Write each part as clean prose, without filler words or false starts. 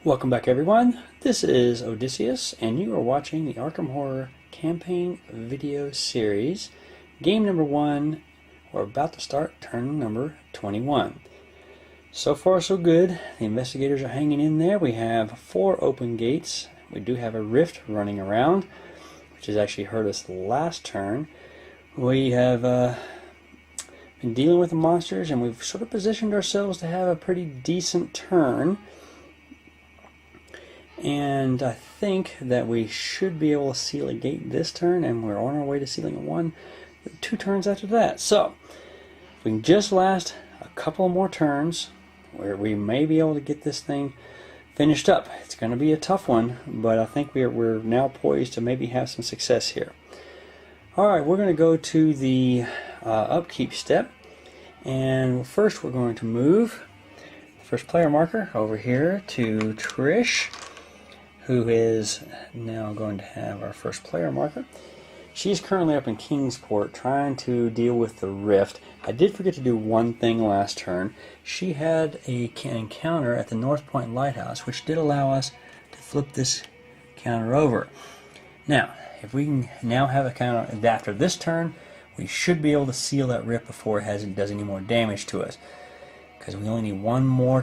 Welcome back, everyone. This is Odysseus, and you are watching the Arkham Horror Campaign video series. Game number 1, we're about to start turn number 21. So far, so good. The investigators are hanging in there. We have 4 open gates. We do have a rift running around, which has actually hurt us last turn. We have been dealing with the monsters, and we've sort of positioned ourselves to have a pretty decent turn. And I think that we should be able to seal a gate this turn, and we're on our way to sealing a 2 turns after that. So, if we can just last a couple more turns, where we may be able to get this thing finished up. It's going to be a tough one, but I think we're now poised to maybe have some success here. Alright, we're going to go to the upkeep step, and first we're going to move the first player marker over here to Trish, who is now going to have our first player marker. She's currently up in Kingsport trying to deal with the rift. I did forget to do one thing last turn. She had an encounter at the North Point Lighthouse, which did allow us to flip this counter over. Now, if we can now have a counter after this turn, we should be able to seal that rift before it does any more damage to us. Because we only need one more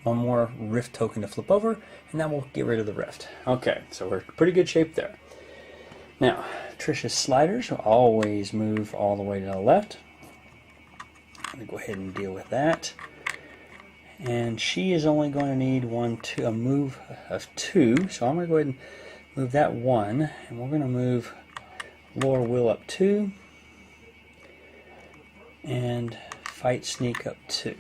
one more rift token to flip over, and that will get rid of the rift. Okay, so we're in pretty good shape there. Now, Trish's sliders will always move all the way to the left. I'm going to go ahead and deal with that. And she is only going to need a move of 2, so I'm going to go ahead and move that 1, and we're going to move Lore Will up 2, and Fight Sneak up 2.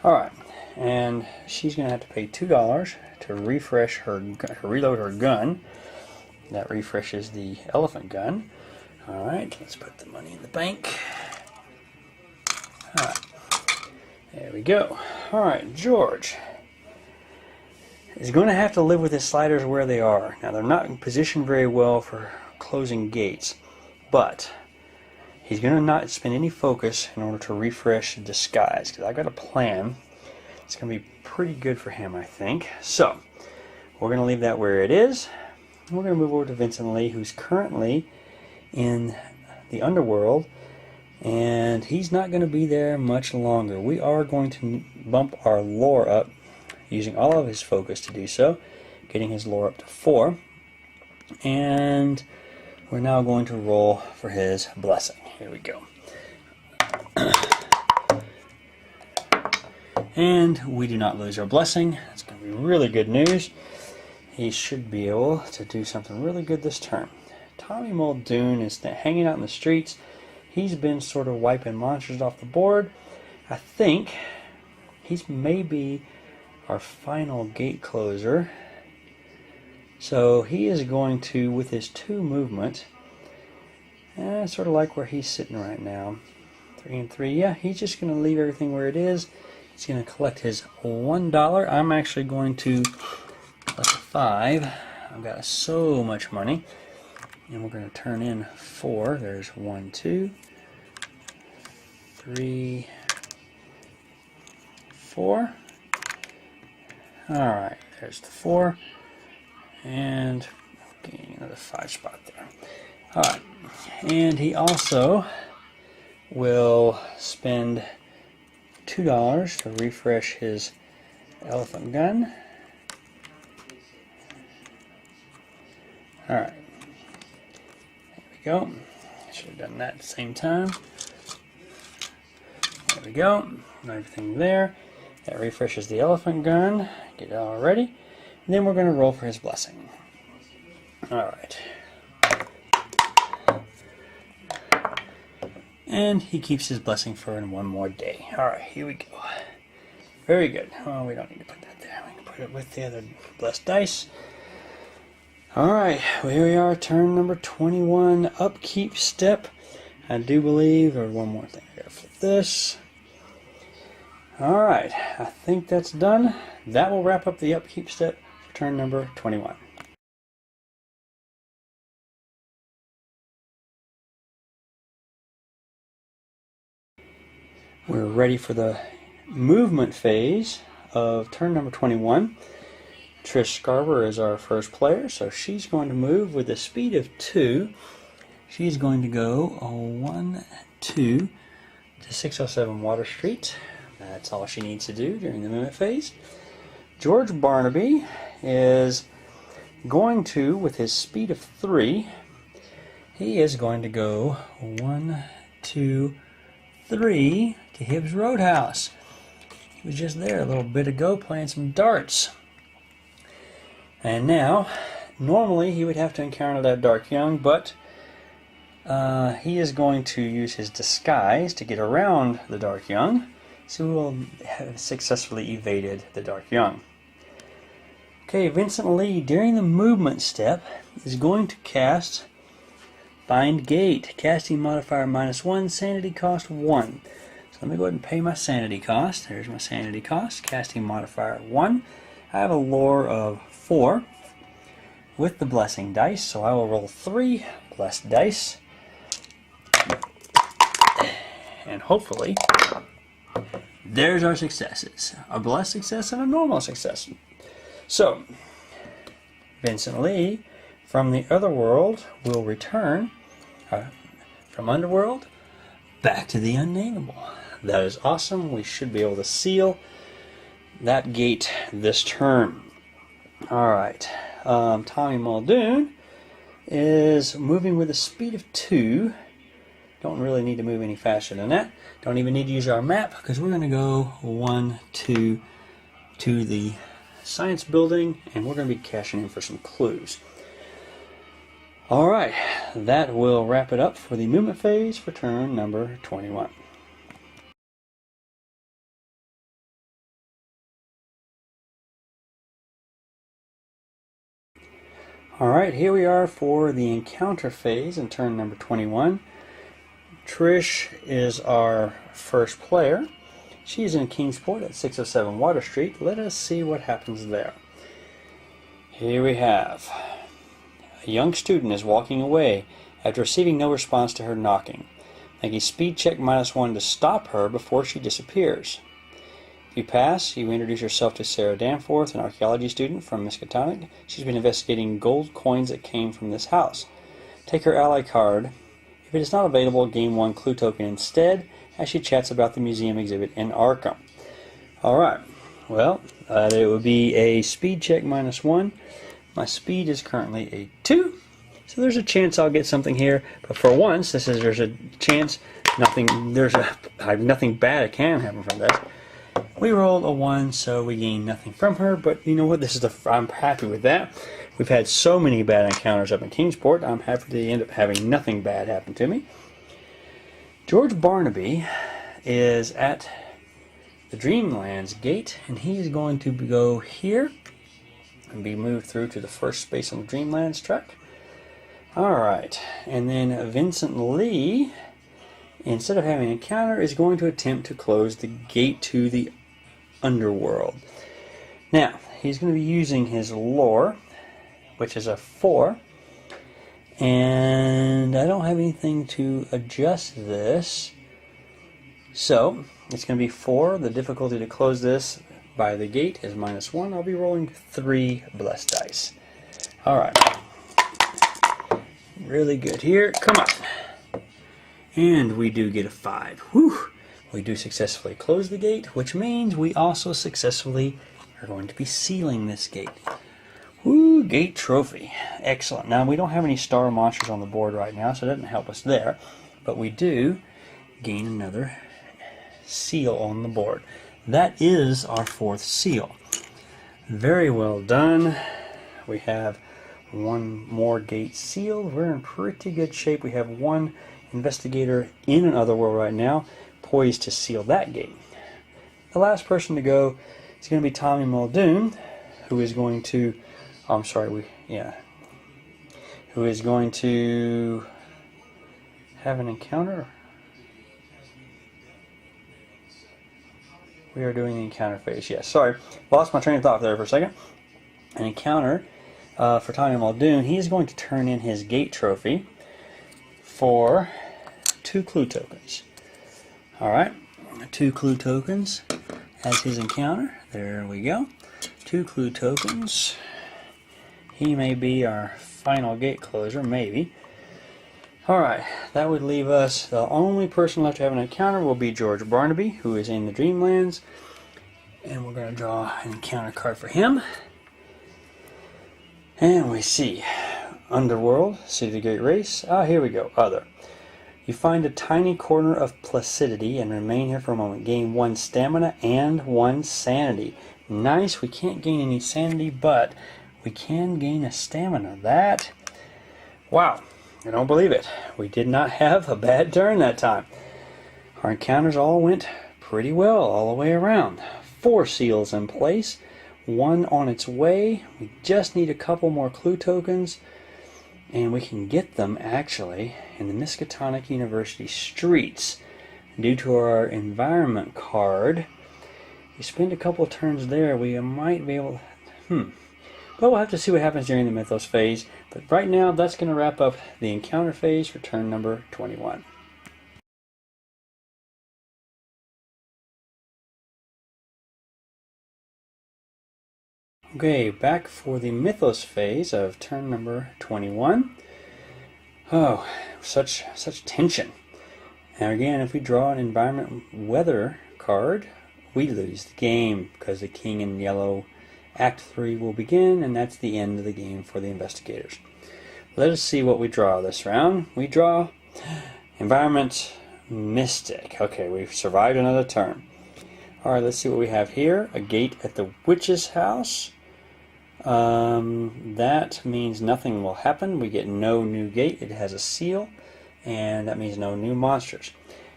Alright. And she's going to have to pay $2 to refresh reload her gun. That refreshes the elephant gun. Alright, let's put the money in the bank. Alright, there we go. Alright, George is going to have to live with his sliders where they are. Now, they're not positioned very well for closing gates, but he's going to not spend any focus in order to refresh disguise, because I've got a plan. It's going to be pretty good for him, I think. So, we're going to leave that where it is. We're going to move over to Vincent Lee, who's currently in the underworld, and he's not going to be there much longer. We are going to bump our lore up, using all of his focus to do so, getting his lore up to 4. And we're now going to roll for his blessing. Here we go. And we do not lose our blessing. That's going to be really good news. He should be able to do something really good this turn. Tommy Muldoon is hanging out in the streets. He's been sort of wiping monsters off the board. I think he's maybe our final gate closer. So he is going to, with his 2 movement, sort of like where he's sitting right now. 3 and 3. Yeah, he's just going to leave everything where it is. He's going to collect his $1. I'm actually going to collect 5. I've got so much money. And we're going to turn in 4. There's 1, 2, 3, 4. Alright, there's the 4. And getting another 5 spot there. Alright, and he also will spend $2 to refresh his elephant gun. Alright. There we go. Should have done that at the same time. There we go. Everything there. That refreshes the elephant gun. Get it all ready. And then we're going to roll for his blessing. Alright. And he keeps his blessing for 1 more day. Alright, here we go. Very good. Oh, we don't need to put that there. We can put it with the other blessed dice. Alright, well, here we are, turn number 21, upkeep step. I do believe, or one more thing, I gotta flip this. Alright, I think that's done. That will wrap up the upkeep step for turn number 21. We're ready for the movement phase of turn number 21. Trish Scarver is our first player, so she's going to move with a speed of 2. She's going to go 1, 2 to 607 Water Street. That's all she needs to do during the movement phase. George Barnaby is going to, with his speed of 3, he is going to go 1, 2, 3 to Hibbs Roadhouse. He was just there a little bit ago playing some darts. And now, normally he would have to encounter that Dark Young, but he is going to use his disguise to get around the Dark Young, so we will have successfully evaded the Dark Young. Okay, Vincent Lee, during the movement step, is going to cast Find Gate. Casting modifier -1, sanity cost 1. So let me go ahead and pay my sanity cost. There's my sanity cost. Casting modifier 1. I have a lore of 4 with the blessing dice, so I will roll 3 blessed dice. And hopefully, there's our successes. A blessed success and a normal success. So, Vincent Lee from the other world will return from Underworld back to the Unnameable. That is awesome. We should be able to seal that gate this turn. Alright, Tommy Muldoon is moving with a speed of 2. Don't really need to move any faster than that. Don't even need to use our map because we're going to go 1, 2 to the Science Building, and we're going to be cashing in for some clues. Alright, that will wrap it up for the movement phase for turn number 21. Alright, here we are for the encounter phase in turn number 21. Trish is our first player. She's in Kingsport at 607 Water Street. Let us see what happens there. Here we have a young student is walking away after receiving no response to her knocking. Make a speed check -1 to stop her before she disappears. If you pass, you introduce yourself to Sarah Danforth, an archaeology student from Miskatonic. She's been investigating gold coins that came from this house. Take her ally card. If it is not available, gain 1 clue token instead, as she chats about the museum exhibit in Arkham. Alright, well, it would be a speed check -1. My speed is currently a 2, so there's a chance I'll get something here. But for once, there's a chance nothing bad that can happen from this. We rolled a 1, so we gained nothing from her. But you know what? I'm happy with that. We've had so many bad encounters up in Kingsport. I'm happy to end up having nothing bad happen to me. George Barnaby is at the Dreamlands gate, and he's going to go here and be moved through to the first space on the Dreamlands track. Alright, and then Vincent Lee, instead of having an encounter, is going to attempt to close the gate to the Underworld. Now, he's going to be using his lore, which is a 4. And I don't have anything to adjust this. So, it's going to be 4. The difficulty to close this by the gate is -1. I'll be rolling 3 blessed dice. Alright. Really good here. Come on. And we do get a 5. Whew. We do successfully close the gate, which means we also successfully are going to be sealing this gate. Woo, gate trophy. Excellent. Now, we don't have any star monsters on the board right now, so it doesn't help us there. But we do gain another seal on the board. That is our 4th seal. Very well done. We have 1 more gate sealed. We're in pretty good shape. We have 1 investigator in another world right now, poised to seal that gate. The last person to go is going to be Tommy Muldoon, who is going to... who is going to have an encounter. We are doing the encounter phase. Yes, sorry. Lost my train of thought there for a second. An encounter for Tommy Muldoon. He is going to turn in his gate trophy for 2 clue tokens. Alright, 2 clue tokens as his encounter. There we go. 2 clue tokens. He may be our final gate closer, maybe. Alright, that would leave us, the only person left to have an encounter will be George Barnaby, who is in the Dreamlands. And we're going to draw an encounter card for him. And we see Underworld, City of the Great Race. Ah, here we go, Other. You find a tiny corner of placidity and remain here for a moment. Gain 1 stamina and 1 sanity. Nice, we can't gain any sanity, but we can gain a stamina. That, wow, I don't believe it. We did not have a bad turn that time. Our encounters all went pretty well all the way around. 4 seals in place, 1 on its way. We just need a couple more clue tokens, and we can get them actually in the Miskatonic University streets. Due to our environment card, you spend a couple of turns there, we might be able to, but we'll have to see what happens during the Mythos phase. But right now, that's going to wrap up the encounter phase for turn number 21. Okay, back for the Mythos phase of turn number 21. Oh, such tension. And again, if we draw an environment weather card, we lose the game because the King in Yellow Act 3 will begin, and that's the end of the game for the investigators. Let us see what we draw this round. We draw Environment Mystic. Okay, we've survived another turn. Alright, let's see what we have here. A gate at the witch's house. That means nothing will happen. We get no new gate. It has a seal, and that means no new monsters.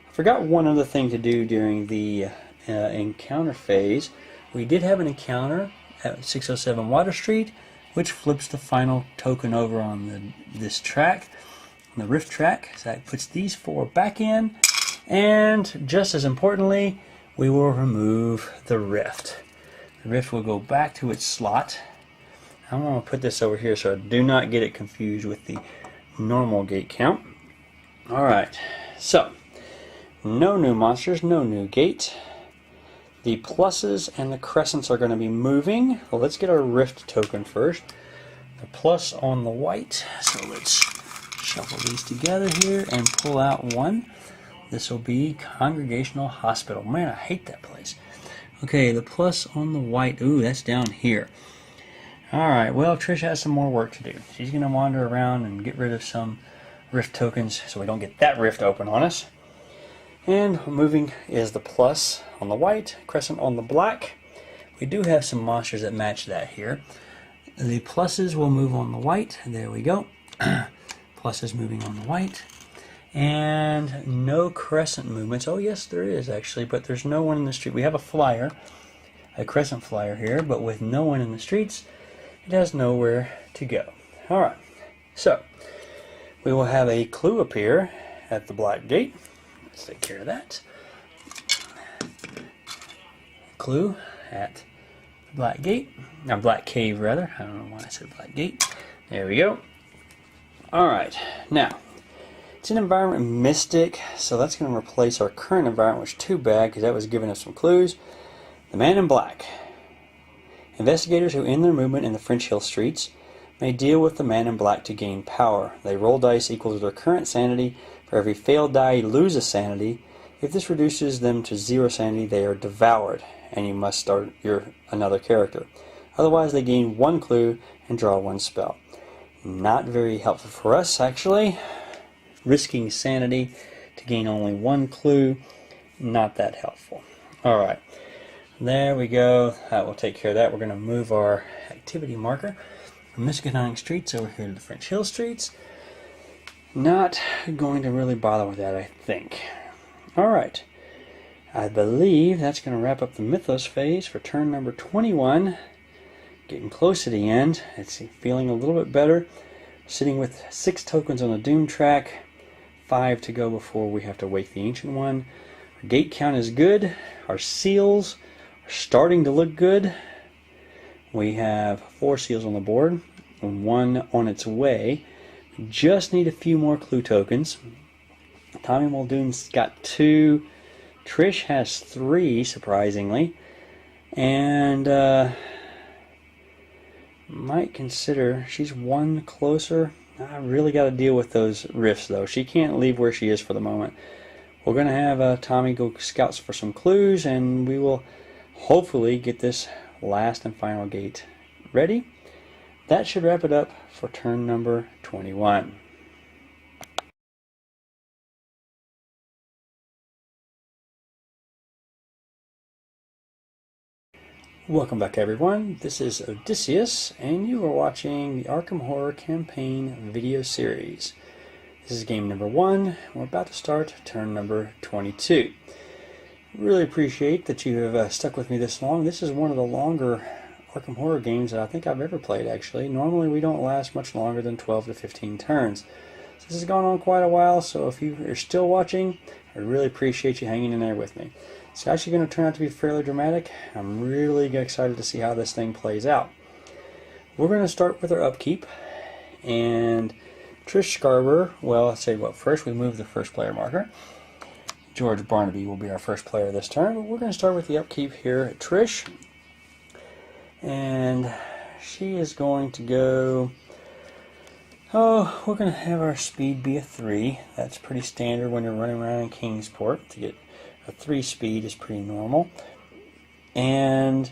I forgot one other thing to do during the encounter phase. We did have an encounter at 607 Water Street, which flips the final token over on this track, on the rift track. So that puts these 4 back in, and just as importantly, we will remove the rift. The rift will go back to its slot. I'm going to put this over here so I do not get it confused with the normal gate count. Alright, so no new monsters, no new gate. The pluses and the crescents are going to be moving. Well, let's get our rift token first. The plus on the white, so let's shuffle these together here and pull out 1. This will be Congregational Hospital. Man, I hate that place. Okay, the plus on the white, ooh, that's down here. Alright, well, Trish has some more work to do. She's going to wander around and get rid of some rift tokens so we don't get that rift open on us. And moving is the plus on the white, crescent on the black. We do have some monsters that match that here. The pluses will move on the white. There we go. Pluses moving on the white. And no crescent movements. Oh, yes, there is actually, but there's no one in the street. We have a flyer, a crescent flyer here, but with no one in the streets, it has nowhere to go. Alright, so we will have a clue appear at the black gate. Let's take care of that. Clue at the black gate. Black cave, rather. I don't know why I said black gate. There we go. Alright, now, it's an environment mystic, so that's going to replace our current environment, which is too bad because that was giving us some clues. The man in black. Investigators who end their movement in the French Hill streets may deal with the man in black to gain power. They roll dice equal to their current sanity. For every failed die, lose a sanity. If this reduces them to 0 sanity, they are devoured, and you must start another character. Otherwise, they gain 1 clue and draw 1 spell. Not very helpful for us, actually. Risking sanity to gain only 1 clue, not that helpful. Alright, there we go. That will take care of that. We're going to move our activity marker from Miskatonic Streets over here to the French Hill Streets. Not going to really bother with that, I think. Alright, I believe that's going to wrap up the Mythos phase for turn number 21. Getting close to the end. It's feeling a little bit better. Sitting with 6 tokens on the Doom track. 5 to go before we have to wake the Ancient One. Our gate count is good. Our seals are starting to look good. We have 4 seals on the board and 1 on its way. We just need a few more clue tokens. Tommy Muldoon's got 2. Trish has 3, surprisingly. And might consider, she's one closer. I really got to deal with those rifts though. She can't leave where she is for the moment. We're going to have Tommy go scouts for some clues, and we will hopefully get this last and final gate ready. That should wrap it up for turn number 21. Welcome back everyone, this is Odysseus and you are watching the Arkham Horror Campaign video series. This is game number 1, we're about to start turn number 22. Really appreciate that you have stuck with me this long. This is one of the longer Arkham Horror games that I think I've ever played actually. Normally we don't last much longer than 12 to 15 turns. So this has gone on quite a while, so if you are still watching, I really appreciate you hanging in there with me. It's actually going to turn out to be fairly dramatic. I'm really excited to see how this thing plays out. We're going to start with our upkeep, and Trish Scarborough, well, let's say what, first we move the first player marker. George Barnaby will be our first player this turn, but we're going to start with the upkeep here at Trish. And she is going to go, we're going to have our speed be a 3. That's pretty standard when you're running around in Kingsport. To get a 3 speed is pretty normal. And,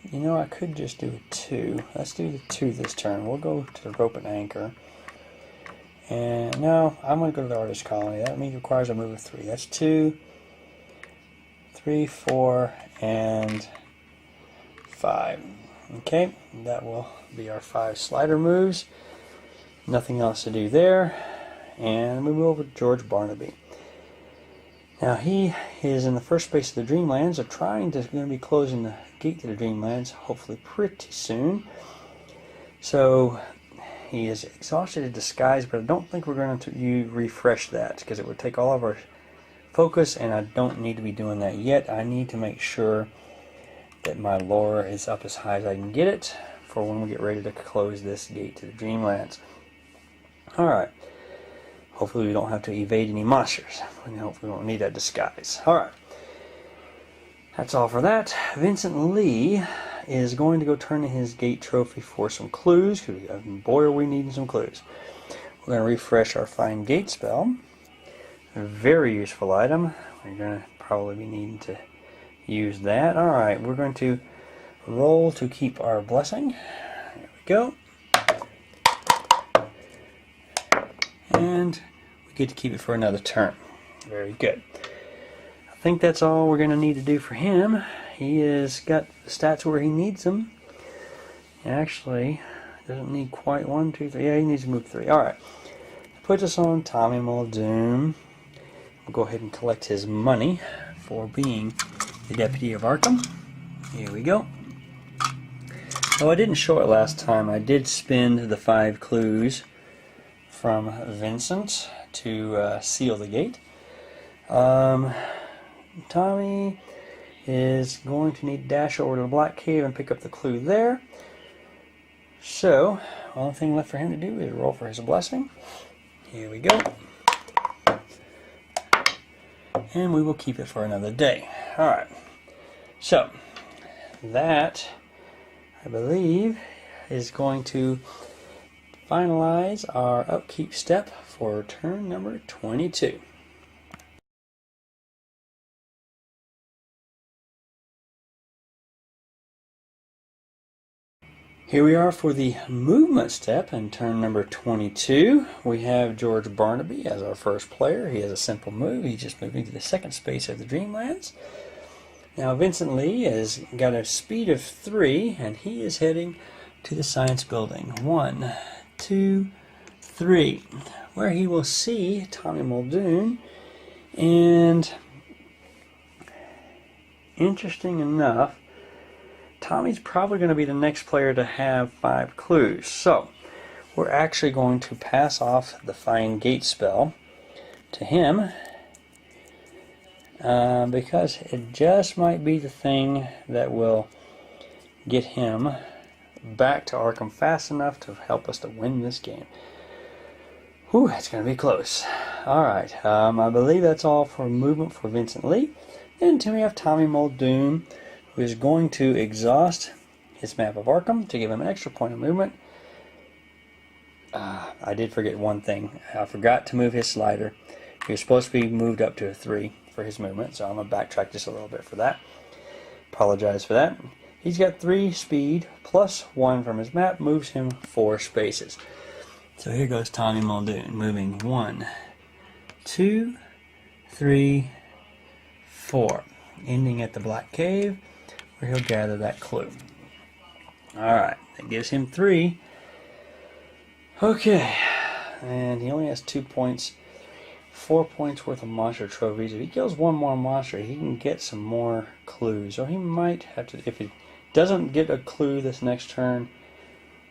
you know, I could just do a 2. Let's do the 2 this turn. We'll go to the rope and anchor. And no, I'm going to go to the artist colony. That means it requires a move of 3. That's 2, 3, 4, and 5. Okay, that will be our 5 slider moves. Nothing else to do there. And we move over to George Barnaby. Now he is in the first space of the Dreamlands. Going to be closing the gate to the Dreamlands hopefully pretty soon. So he is exhausted in disguise, but I don't think we're going to refresh that because it would take all of our focus, and I don't need to be doing that yet. I need to make sure that my lore is up as high as I can get it for when we get ready to close this gate to the Dreamlands. Alright. Hopefully we don't have to evade any monsters. Hopefully we won't need that disguise. Alright. That's all for that. Vincent Lee is going to go turn in his gate trophy for some clues, because boy are we needing some clues. We're going to refresh our Find Gate spell. A very useful item. We're going to probably be needing to use that. Alright, we're going to roll to keep our blessing. There we go. And we get to keep it for another turn. Very good. I think that's all we're going to need to do for him. He has got the stats where he needs them. He actually doesn't need quite 1, 2, 3. Yeah, he needs to move 3. Alright. Puts us on Tommy Muldoon. We'll go ahead and collect his money for being the Deputy of Arkham. Here we go. Oh, I didn't show it last time. I did spend the 5 clues from Vincent to seal the gate. Tommy is going to need to dash over to the Black Cave and pick up the clue there. So, the only thing left for him to do is roll for his blessing. Here we go. And we will keep it for another day. Alright. So, that, I believe, is going to finalize our upkeep step for turn number 22. Here we are for the movement step in turn number 22. We have George Barnaby as our first player. He has a simple move. He's just moving to the second space of the Dreamlands. Now Vincent Lee has got a speed of 3, and he is heading to the Science Building. 1, 2, 3, where he will see Tommy Muldoon. And interesting enough, Tommy's probably going to be the next player to have 5 clues. So, we're actually going to pass off the Find Gate spell to him because it just might be the thing that will get him back to Arkham fast enough to help us to win this game. Whew, it's going to be close. Alright, I believe that's all for movement for Vincent Lee. And then we have Tommy Muldoon, who is going to exhaust his map of Arkham to give him an extra point of movement. I did forget one thing. I forgot to move his slider. He was supposed to be moved up to a 3 for his movement, so I'm going to backtrack just a little bit for that. Apologize for that. He's got 3 speed plus 1 from his map, moves him 4 spaces. So here goes Tommy Muldoon, moving 1, 2, 3, 4, ending at the Black Cave, where he'll gather that clue. Alright, that gives him 3. Okay, and he only has 2 points, 4 points worth of monster trophies. If he kills one more monster, he can get some more clues. Or he might have to, if he doesn't get a clue this next turn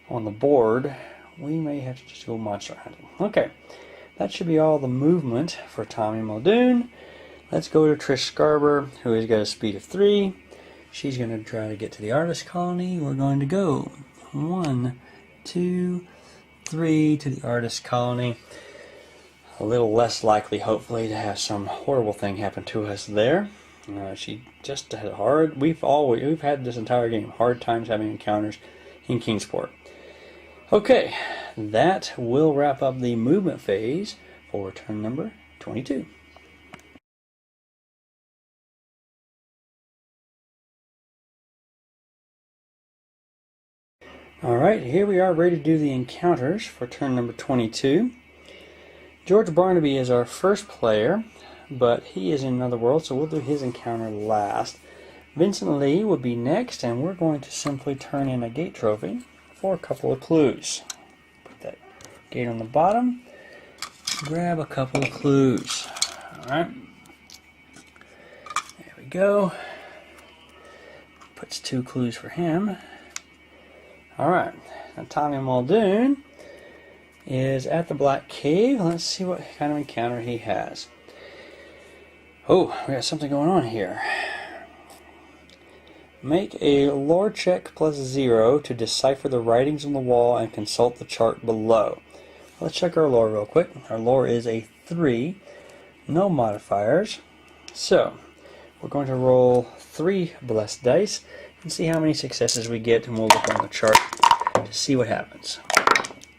on the board, we may have to just go monster hunting. Okay, that should be all the movement for Tommy Muldoon. Let's go to Trish Scarber, who has got a speed of 3. She's going to try to get to the artist colony. We're going to go 1, 2, 3 to the artist colony. A little less likely, hopefully, to have some horrible thing happen to us there. She just had hard. We've had this entire game hard times having encounters in Kingsport. Okay, that will wrap up the movement phase for turn number 22. Alright, here we are ready to do the encounters for turn number 22. George Barnaby is our first player, but he is in another world, so we'll do his encounter last. Vincent Lee will be next, and we're going to simply turn in a gate trophy for a couple of clues. Put that gate on the bottom, grab a couple of clues. Alright, there we go. Puts 2 clues for him. Alright, now Tommy Muldoon is at the Black Cave. Let's see what kind of encounter he has. Oh, we got something going on here. Make a lore check plus 0 to decipher the writings on the wall and consult the chart below. Let's check our lore real quick. Our lore is a 3, no modifiers. So, we're going to roll 3 blessed dice and see how many successes we get, and we'll look on the chart to see what happens.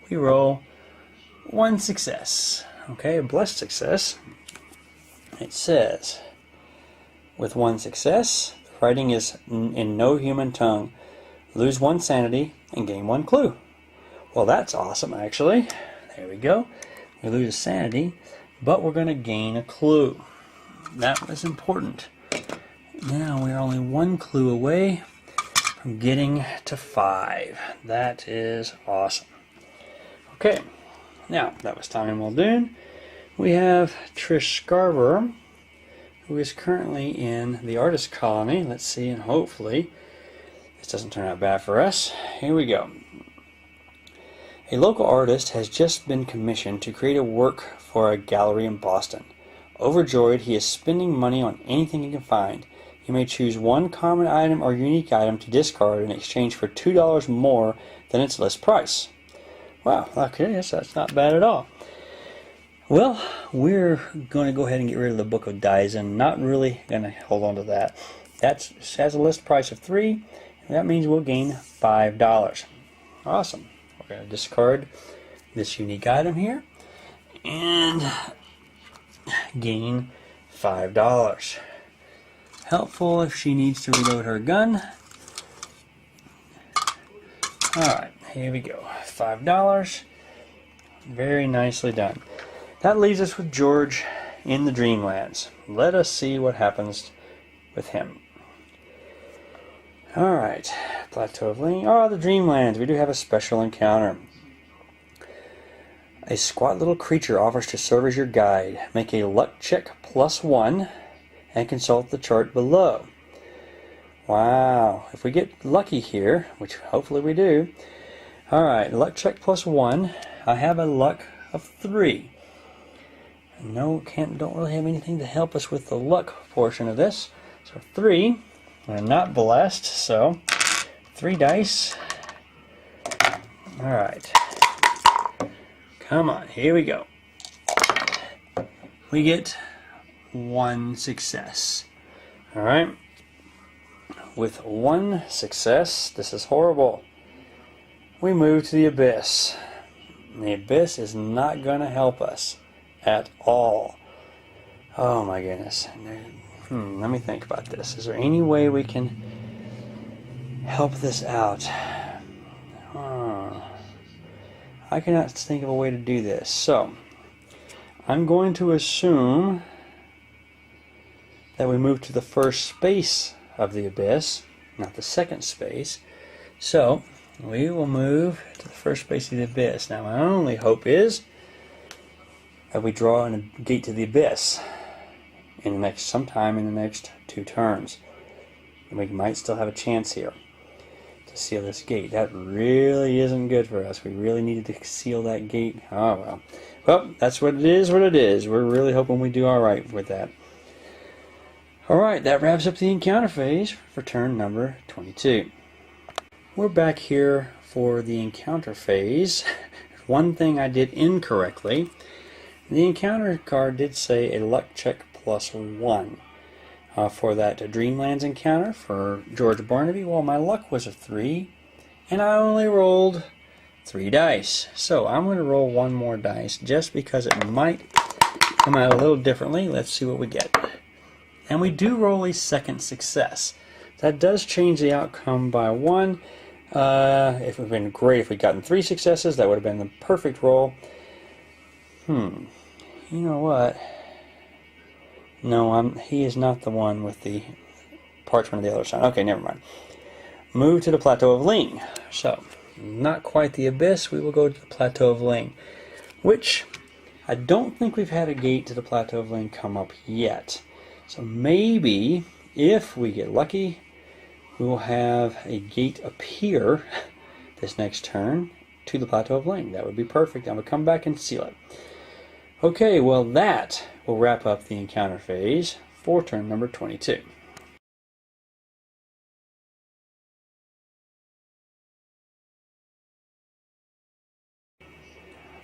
We roll 1 success. Okay, a blessed success. It says, with 1 success, the writing is in no human tongue. Lose 1 sanity and gain 1 clue. Well, that's awesome, actually. There we go. We lose a sanity, but we're going to gain a clue. That was important. Now we're only 1 clue away from getting to 5. That is awesome. Okay, now that was Tommy Muldoon. We have Trish Scarber, who is currently in the artist colony. Let's see, and hopefully this doesn't turn out bad for us. Here we go. A local artist has just been commissioned to create a work for a gallery in Boston. Overjoyed, he is spending money on anything he can find. You may choose 1 common item or unique item to discard in exchange for $2 more than its list price. Wow, okay, that's not bad at all. Well, we're going to go ahead and get rid of the Book of Dies, and not really going to hold on to that. That has a list price of 3, and that means we'll gain $5. Awesome. We're going to discard this unique item here and gain $5. Helpful if she needs to reload her gun. Alright, here we go. $5. Very nicely done. That leaves us with George in the Dreamlands. Let us see what happens with him. Alright, Plateau of Ling. Oh, the Dreamlands. We do have a special encounter. A squat little creature offers to serve as your guide. Make a luck check plus 1 and consult the chart below. Wow, if we get lucky here, which hopefully we do. Alright, luck check plus 1. I have a luck of 3. No, don't really have anything to help us with the luck portion of this. So 3. I'm not blessed, so 3 dice. Alright. Come on, here we go. We get 1 success. Alright. With one success, this is horrible. We move to the Abyss. The Abyss is not going to help us at all. Oh my goodness. Let me think about this. Is there any way we can help this out? I cannot think of a way to do this. So, I'm going to assume that we move to the first space of the Abyss, not the second space. So, we will move to the first space of the Abyss. Now, my only hope is that we draw a gate to the Abyss sometime in the next 2 turns. And we might still have a chance here to seal this gate. That really isn't good for us. We really needed to seal that gate. Oh well. Well, that's what it is. We're really hoping we do alright with that. Alright, that wraps up the encounter phase for turn number 22. We're back here for the encounter phase. One thing I did incorrectly. The encounter card did say a luck check +1 for that Dreamlands encounter for George Barnaby. Well, my luck was a 3, and I only rolled 3 dice. So I'm going to roll 1 more dice just because it might come out a little differently. Let's see what we get. And we do roll a second success. That does change the outcome by 1. It would have been great if we'd gotten 3 successes. That would have been the perfect roll. You know what? No, he is not the one with the parchment of the other side. Okay, never mind. Move to the Plateau of Ling. So, not quite the Abyss. We will go to the Plateau of Ling, which I don't think we've had a gate to the Plateau of Ling come up yet. So maybe, if we get lucky, we will have a gate appear this next turn to the Plateau of Ling. That would be perfect. I'm going to come back and seal it. Okay, well that will wrap up the encounter phase for turn number 22.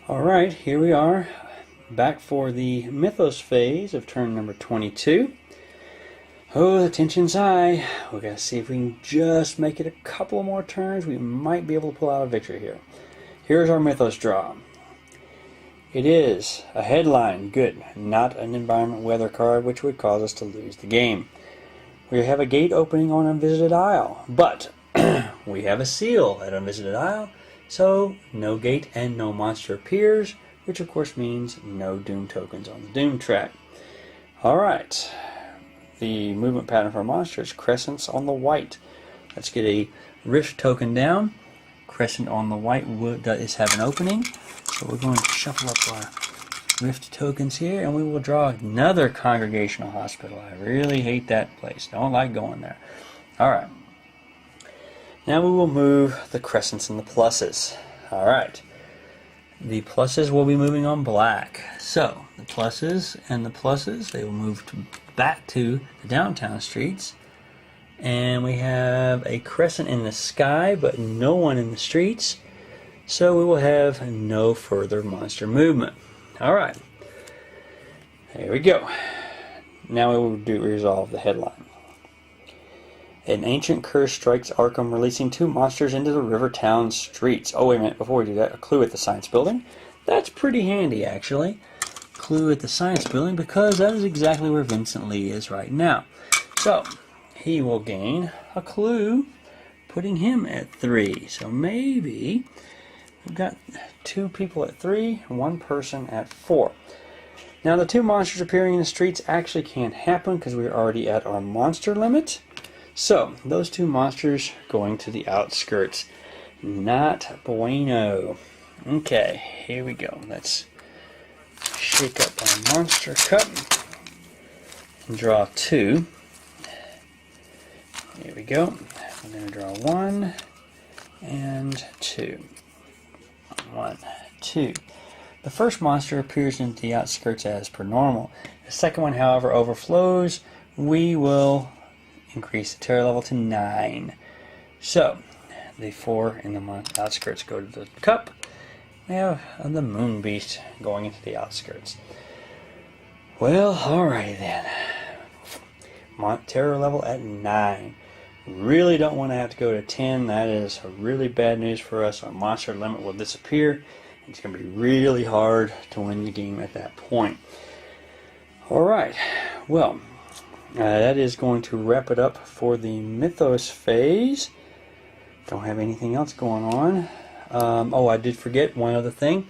Alright, here we are, back for the Mythos phase of turn number 22. Oh, the tension's high. We've got to see if we can just make it a couple more turns. We might be able to pull out a victory here. Here's our Mythos draw. It is a headline, good, not an environment weather card, which would cause us to lose the game. We have a gate opening on Unvisited Isle, but we have a seal at Unvisited Isle, so no gate and no monster appears, which of course means no Doom tokens on the Doom track. Alright, the movement pattern for a monster is crescents on the white. Let's get a Rift token down. Crescent on the white does have an opening. So we're going to shuffle up our Rift tokens here, and we will draw another Congregational Hospital. I really hate that place. Don't like going there. Alright. Now we will move the crescents and the pluses. Alright. The pluses will be moving on black. So, the pluses and the pluses, they will move back to the downtown streets. And we have a crescent in the sky, but no one in the streets. So we will have no further monster movement. Alright. There we go. Now we will resolve the headline. An ancient curse strikes Arkham, releasing 2 monsters into the Rivertown streets. Oh, wait a minute. Before we do that, a clue at the science building. That's pretty handy, actually. Clue at the science building, because that is exactly where Vincent Lee is right now. So, he will gain a clue, putting him at 3. So maybe we've got 2 people at 3, 1 person at 4. Now the 2 monsters appearing in the streets actually can't happen because we're already at our monster limit. So those 2 monsters going to the outskirts. Not bueno. Okay, here we go. Let's shake up our monster cup and draw 2. Here we go. I'm going to draw 1 and 2. 1, 2. The first monster appears in the outskirts as per normal. The second one, however, overflows. We will increase the terror level to 9. So, the 4 in the outskirts go to the cup. We have the Moon Beast going into the outskirts. Well, alright then. terror level at 9. Really don't want to have to go to 10. That is really bad news for us. Our monster limit will disappear. It's going to be really hard to win the game at that point. Alright, well, that is going to wrap it up for the Mythos phase. Don't have anything else going on. Oh, I did forget one other thing.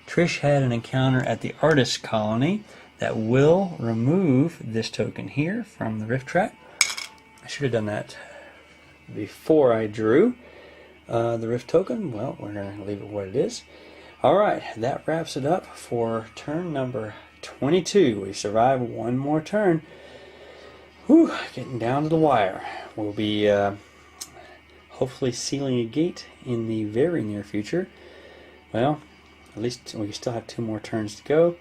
Trish had an encounter at the Artist Colony that will remove this token here from the Rift Track. I should have done that before I drew the Rift token. Well, we're going to leave it what it is. Alright, that wraps it up for turn number 22. We survived one more turn. Whew, getting down to the wire. We'll be hopefully sealing a gate in the very near future. Well, at least we still have 2 more turns to go.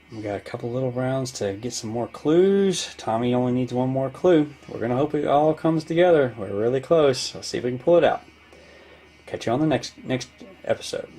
We got a couple little rounds to get some more clues. Tommy only needs 1 more clue. We're going to hope it all comes together. We're really close. Let's see if we can pull it out. Catch you on the next episode.